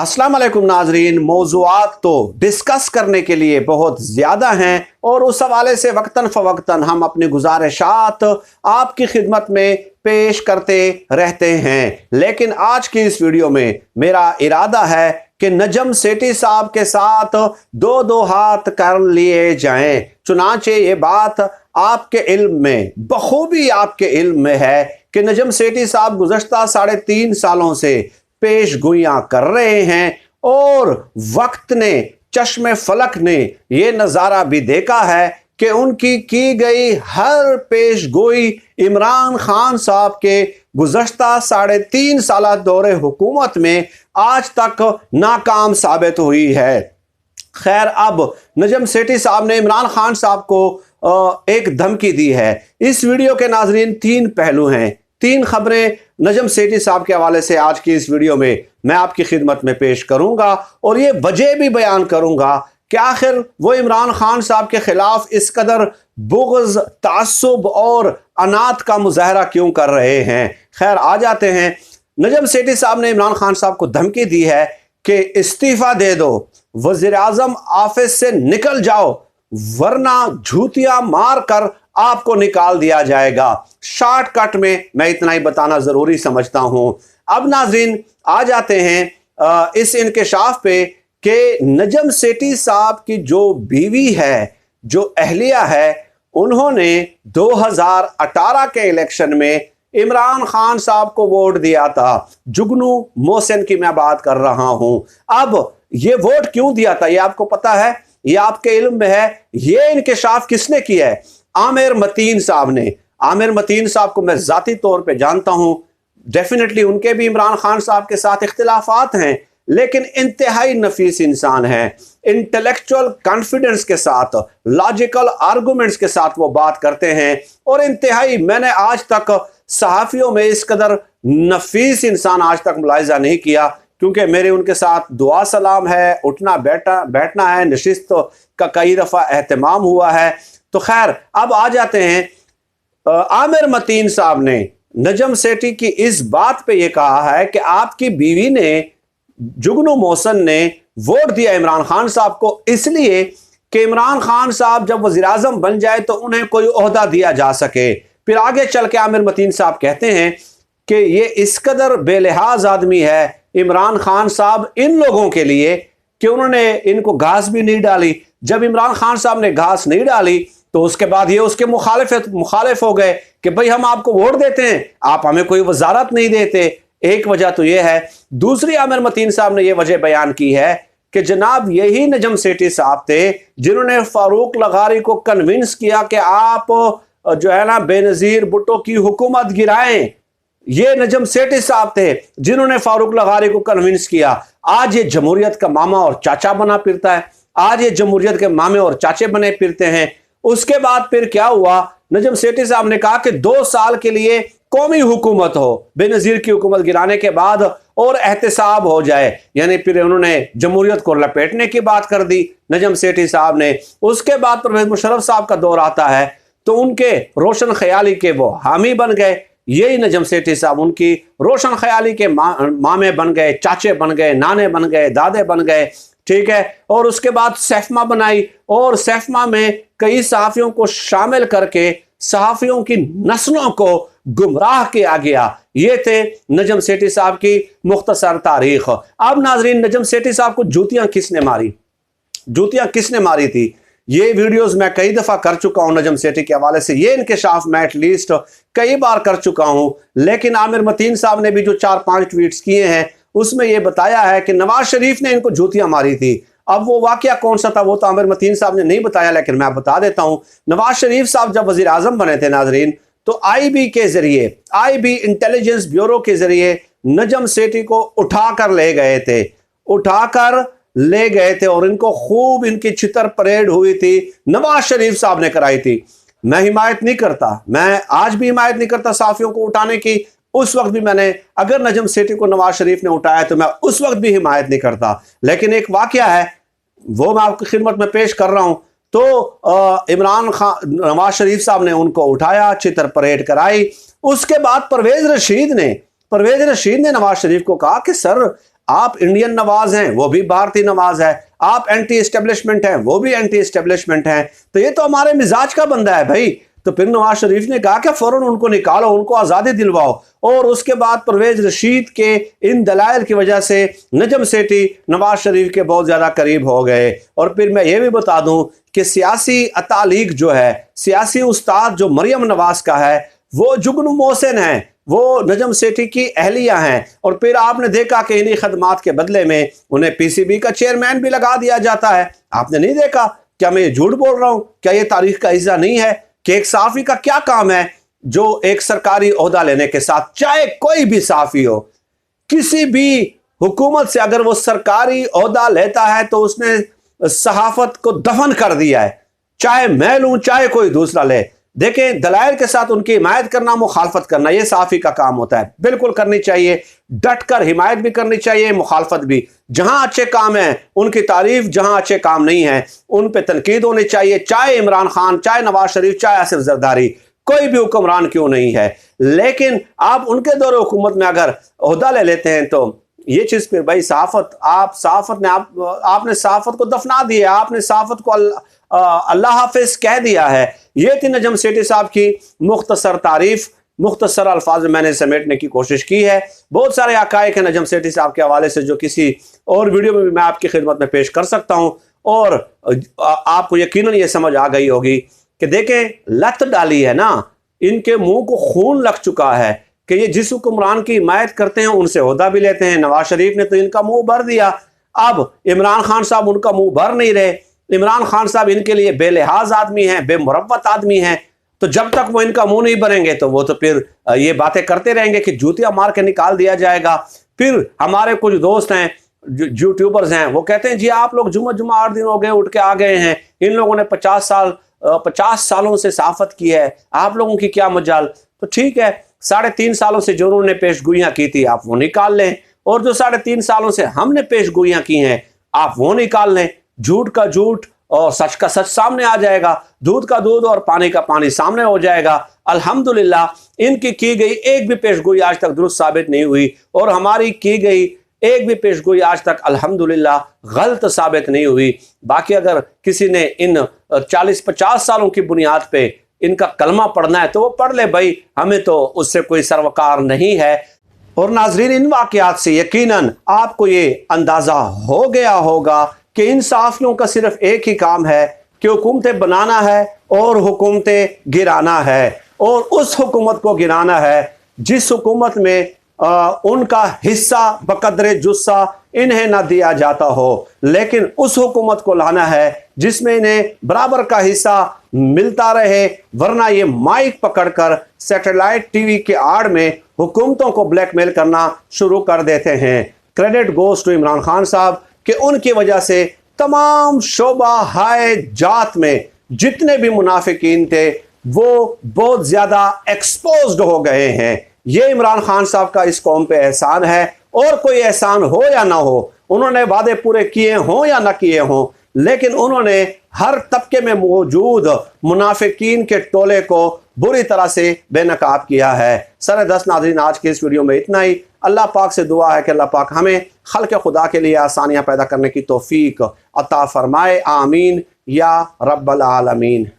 अस्सलाम वालेकुम नाजरीन। मौज़ूआत तो डिस्कस करने के लिए बहुत ज़्यादा हैं और उस हवाले से वक्तन फ़वक्तन हम अपनी गुजारिशात आपकी खिदमत में पेश करते रहते हैं। लेकिन आज की इस वीडियो में मेरा इरादा है कि नजम सेठी साहब के साथ दो दो हाथ कर लिए जाएं। चुनांचे ये बात आपके इल्म में, बखूबी आपके इल्म में है कि नजम सेठी साहब गुज़श्ता 3.5 सालों से पेशगोइयां कर रहे हैं और वक्त ने, चश्मे फलक ने यह नज़ारा भी देखा है कि उनकी की गई हर पेशगोई इमरान खान साहब के गुज़श्ता 3.5 साल दौरे हुकूमत में आज तक नाकाम साबित हुई है। खैर, अब नजम सेठी साहब ने इमरान खान साहब को एक धमकी दी है। इस वीडियो के नाजरीन 3 पहलू हैं, 3 खबरें नजम सेठी साहब के हवाले से आज की इस वीडियो में मैं आपकी खिदमत में पेश करूंगा और ये वजह भी बयान करूंगा कि आखिर वो इमरान खान साहब के खिलाफ इस कदर बुग़्ज़, तासुब और अनात का मुजाहरा क्यों कर रहे हैं। खैर, आ जाते हैं। नजम सेठी साहब ने इमरान खान साहब को धमकी दी है कि इस्तीफा दे दो, वज़ीर आज़म ऑफिस से निकल जाओ, वरना झूठियां मार कर आपको निकाल दिया जाएगा। शॉर्टकट में मैं इतना ही बताना जरूरी समझता हूं। अब नाज़रीन आ जाते हैं इस इंकशाफ पे कि नजम सेठी साहब की जो बीवी है, जो अहलिया है, उन्होंने 2018 के इलेक्शन में इमरान खान साहब को वोट दिया था। जुगनू मोहसिन की मैं बात कर रहा हूं। अब ये वोट क्यों दिया था, ये आपको पता है, ये आपके इल्म में है। ये इंकशाफ किसने किया है? आमिर मतीन साहब ने। आमिर मतीन साहब को मैं जाती तौर पे जानता हूं। डेफिनेटली उनके भी इमरान खान साहब के साथ इख्तिलाफात हैं, लेकिन इंतहाई नफीस इंसान हैं। इंटेलेक्चुअल कॉन्फिडेंस के साथ, लॉजिकल आर्गुमेंट्स के साथ वो बात करते हैं और इंतहाई, मैंने आज तक सहाफ़ियों में इस कदर नफीस इंसान आज तक मुलाहिजा नहीं किया, क्योंकि मेरे उनके साथ दुआ सलाम है, उठना बैठना है, नशिस्त का कई दफ़ा एहतमाम हुआ है। तो खैर, अब आ जाते हैं। आमिर मतीन साहब ने नजम सेठी की इस बात पे ये कहा है कि आपकी बीवी ने, जुगनू मोहसिन ने वोट दिया इमरान खान साहब को इसलिए कि इमरान खान साहब जब वज़ीर आज़म बन जाए तो उन्हें कोई ओहदा दिया जा सके। फिर आगे चल के आमिर मतीन साहब कहते हैं कि ये इस कदर बेलिहाज आदमी है इमरान खान साहब इन लोगों के लिए कि उन्होंने इनको घास भी नहीं डाली। जब इमरान खान साहब ने घास नहीं डाली तो उसके बाद ये उसके मुखालिफ हो गए कि भाई हम आपको वोट देते हैं, आप हमें कोई वजारत नहीं देते। एक वजह तो ये है। दूसरी, आमिर मतीन साहब ने यह वजह बयान की है कि जनाब यही नजम सेठी साहब थे जिन्होंने फारूक लगारी को कन्विंस किया कि आप जो है ना बेनजीर भुट्टो की हुकूमत गिराएं। ये नजम सेठी साहब थे जिन्होंने फारूक लगारी को कन्विंस किया। आज ये जमहूरियत का मामा और चाचा बना फिरता है। आज ये जमहूरियत के मामे और चाचे बने फिरते हैं। उसके बाद फिर क्या हुआ? नजम सेठी साहब ने कहा कि 2 साल के लिए कौमी हुकूमत हो, बेनजीर की हुकूमत गिराने के बाद, और एहतसाब हो जाए। यानी फिर उन्होंने जमहूरियत को लपेटने की बात कर दी नजम सेठी साहब ने। उसके बाद परवेज मुशर्रफ साहब का दौर आता है तो उनके रोशन ख्याली के वो हामी बन गए। यही नजम सेठी साहब उनकी रोशन ख्याली के मामे बन गए, चाचे बन गए, नाने बन गए, दादे बन गए। ठीक है। और उसके बाद सैफमा बनाई और सैफमा में कई सहाफ़ियों को शामिल करके सहाफ़ियों की नस्लों को गुमराह किया गया। ये थे नजम सेठी साहब की मुख्तसर तारीख। अब नाजरीन, नजम सेठी साहब को जूतियां किसने मारी? जूतियां किसने मारी थी? ये वीडियोस मैं कई दफ़ा कर चुका हूं नजम सेठी के हवाले से। ये इंकशाफ मैं एटलीस्ट कई बार कर चुका हूं, लेकिन आमिर मतीन साहब ने भी जो 4-5 ट्वीट्स किए हैं उसमें यह बताया है कि नवाज शरीफ ने इनको जूतियां मारी थी। अब वो वाकया कौन सा था वो तो आमिर मतीन साहब ने नहीं बताया, लेकिन मैं बता देता हूं। नवाज शरीफ साहब जब वजीर आजम बने थे नाजरीन, तो आईबी के जरिए, आईबी इंटेलिजेंस ब्यूरो के जरिए नजम सेठी को उठाकर ले गए थे और इनको खूब इनकी छितर परेड हुई थी। नवाज शरीफ साहब ने कराई थी। मैं हिमायत नहीं करता, मैं आज भी हिमायत नहीं करता साफियों को उठाने की। उस वक्त भी मैंने, अगर नजम सेठी को नवाज शरीफ ने उठाया तो मैं उस वक्त भी हिमायत नहीं करता। लेकिन एक वाकया है, वो मैं आपकी खिदमत में पेश कर रहा हूं। तो इमरान खान, नवाज शरीफ साहब ने उनको उठाया, चित्र परेड कराई। उसके बाद परवेज रशीद ने नवाज शरीफ को कहा कि सर आप इंडियन नवाज हैं, वो भी भारतीय नवाज है। आप एंटी एस्टेब्लिशमेंट हैं, वो भी एंटी एस्टेब्लिशमेंट हैं। तो ये तो हमारे मिजाज का बंदा है भाई। तो फिर नवाज शरीफ ने कहा कि फौरन उनको निकालो, उनको आज़ादी दिलवाओ। और उसके बाद परवेज रशीद के इन दलाइल की वजह से नजम सेठी नवाज शरीफ के बहुत ज़्यादा करीब हो गए। और फिर मैं ये भी बता दूं कि सियासी अतालीक जो है, सियासी उस्ताद जो मरियम नवाज का है, वो जुगनू मोहसिन है, वो नजम सेठी की अहलिया हैं। और फिर आपने देखा कि इन्हीं खदमात के बदले में उन्हें पीसीबी का चेयरमैन भी लगा दिया जाता है। आपने नहीं देखा? क्या मैं ये झूठ बोल रहा हूं? क्या ये तारीख का हिस्सा नहीं है कि एक सहाफ़ी का क्या काम है जो एक सरकारी ओहदा लेने के साथ, चाहे कोई भी सहाफ़ी हो, किसी भी हुकूमत से अगर वो सरकारी ओहदा लेता है तो उसने सहाफत को दफन कर दिया है। चाहे मैं लूं, चाहे कोई दूसरा ले। देखें, दलाइल के साथ उनकी हिमायत करना, मुखालफत करना, यह सहाफ़ी का काम होता है। बिल्कुल करनी चाहिए, डट कर हिमायत भी करनी चाहिए, मुखालफत भी। जहां अच्छे काम है उनकी तारीफ, जहां अच्छे काम नहीं है उन पे तनकीद होनी चाहिए। चाहे इमरान खान, चाहे नवाज शरीफ, चाहे आसिफ जरदारी, कोई भी हुक्मरान क्यों नहीं है। लेकिन आप उनके दौरे हुकूमत में अगर ओहदा ले लेते हैं तो ये चीज फिर भाई सहाफत, आपने सहाफत को दफना दिया, आपने सहाफत को अल्लाह हाफिज कह दिया है। ये थी नजम सेठी साहब की मुख्तसर तारीफ, मुख्तसर अल्फाज में मैंने समेटने की कोशिश की है। बहुत सारे हकायक हैं नजम सेठी साहब के हवाले से जो किसी और वीडियो में भी मैं आपकी खिदमत में पेश कर सकता हूं। और आपको यकीनन ये समझ आ गई होगी कि देखें, लत डाली है ना, इनके मुंह को खून लग चुका है कि ये जिस हुक्मरान की हिमायत करते हैं उनसे ओहदा भी लेते हैं। नवाज शरीफ ने तो इनका मुंह भर दिया, अब इमरान खान साहब उनका मुंह भर नहीं रहे। इमरान खान साहब इनके लिए बेलिहाज आदमी हैं, बेमुरव्वत आदमी हैं। तो जब तक वो इनका मुंह नहीं भरेंगे तो वो तो फिर ये बातें करते रहेंगे कि जूतियां मार के निकाल दिया जाएगा। फिर हमारे कुछ दोस्त हैं, यूट्यूबर्स हैं, वो कहते हैं जी आप लोग जुम्मा 8 दिन हो गए उठ के आ गए हैं, इन लोगों ने 50 सालों से सहाफत की है, आप लोगों की क्या मजाल। तो ठीक है, 3.5 सालों से जो उन्होंने पेशगोइयां की थी आप वो निकाल लें, और जो 3.5 सालों से हमने पेशगोइयां की हैं आप वो निकाल लें। झूठ का झूठ और सच का सच सामने आ जाएगा, दूध का दूध और पानी का पानी सामने हो जाएगा। अल्हम्दुलिल्लाह इनकी की गई एक भी पेशगोई आज तक दुरुस्त साबित नहीं हुई, और हमारी की गई एक भी पेशगोई आज तक अल्हम्दुलिल्लाह गलत साबित नहीं हुई। बाकी अगर किसी ने इन 40-50 सालों की बुनियाद पे इनका कलमा पढ़ना है तो वो पढ़ ले भाई, हमें तो उससे कोई सरवकार नहीं है। और नाजरीन, इन वाकयात से यकीनन आपको ये अंदाजा हो गया होगा कि इन सहाफ़ियों का सिर्फ एक ही काम है कि हुकूमतें बनाना है और हुकूमतें गिराना है, और उस हुकूमत को गिराना है जिस हुकूमत में उनका हिस्सा बकदरे जुस्सा इन्हें ना दिया जाता हो, लेकिन उस हुकूमत को लाना है जिसमें इन्हें बराबर का हिस्सा मिलता रहे। वरना ये माइक पकड़कर सैटेलाइट टीवी के आड़ में हुकूमतों को ब्लैकमेल करना शुरू कर देते हैं। Credit goes to Imran Khan साहब कि उनकी वजह से तमाम शोबा हाय जात में जितने भी मुनाफिकीन थे वो बहुत ज्यादा एक्सपोज्ड हो गए हैं। ये इमरान खान साहब का इस कौम पे एहसान है, और कोई एहसान हो या ना हो, उन्होंने वादे पूरे किए हों या ना किए हों, लेकिन उन्होंने हर तबके में मौजूद मुनाफिकीन के टोले को बुरी तरह से बेनकाब किया है। सर 10 नाज़रीन, आज के इस वीडियो में इतना ही। अल्लाह पाक से दुआ है कि अल्लाह पाक हमें खल्क़ खुदा के लिए आसानियाँ पैदा करने की तौफीक अता फरमाए। आमीन या रब्बल आलमीन।